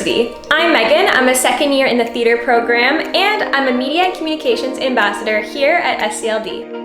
University. I'm Megan, I'm a second year in the theater program, and I'm a Media and Communications Ambassador here at SCLD.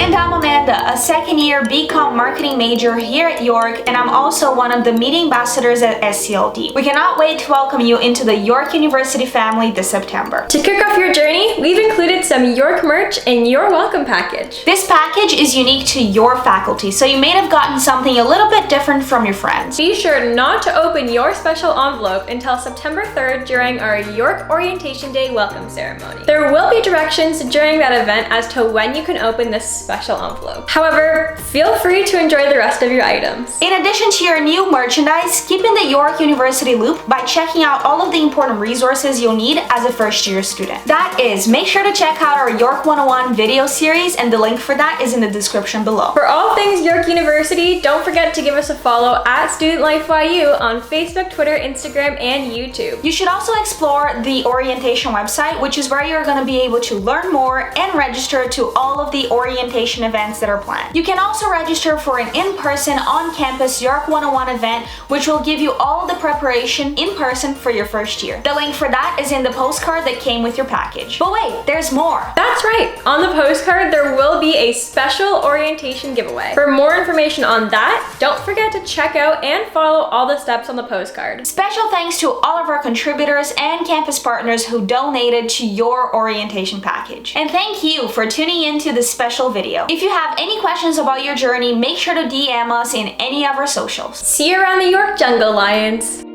And I'm Amanda, a second year BCom marketing major here at York, and I'm also one of the media ambassadors at SCLD. We cannot wait to welcome you into the York University family this September. To kick off your journey, we've included some York merch in your welcome package. This package is unique to your faculty, so you may have gotten something a little bit different from your friends. Be sure not to open your special envelope until September 3rd during our York Orientation Day welcome ceremony. There will be directions during that event as to when you can open this special envelope. However, feel free to enjoy the rest of your items. In addition to your new merchandise, keep in the York University loop by checking out all of the important resources you'll need as a first-year student. That is, make sure to check out our York 101 video series, and the link for that is in the description below. For all things York University, don't forget to give us a follow at Student Life YU on Facebook, Twitter, Instagram, and YouTube. You should also explore the orientation website, which is where you're going to be able to learn more and register to all of the orientation events that are planned. You can also register for an in-person, on-campus York 101 event, which will give you all the preparation in person for your first year. The link for that is in the postcard that came with your package. But wait, there's more. That's right. On the postcard, there will be a special orientation giveaway. For more information on that, don't forget to check out and follow all the steps on the postcard. Special thanks to all of our contributors and campus partners who donated to your orientation package. And thank you for tuning into this special video. If you have any questions about your journey, make sure to DM us in any of our socials. See you around the York Jungle, Lions!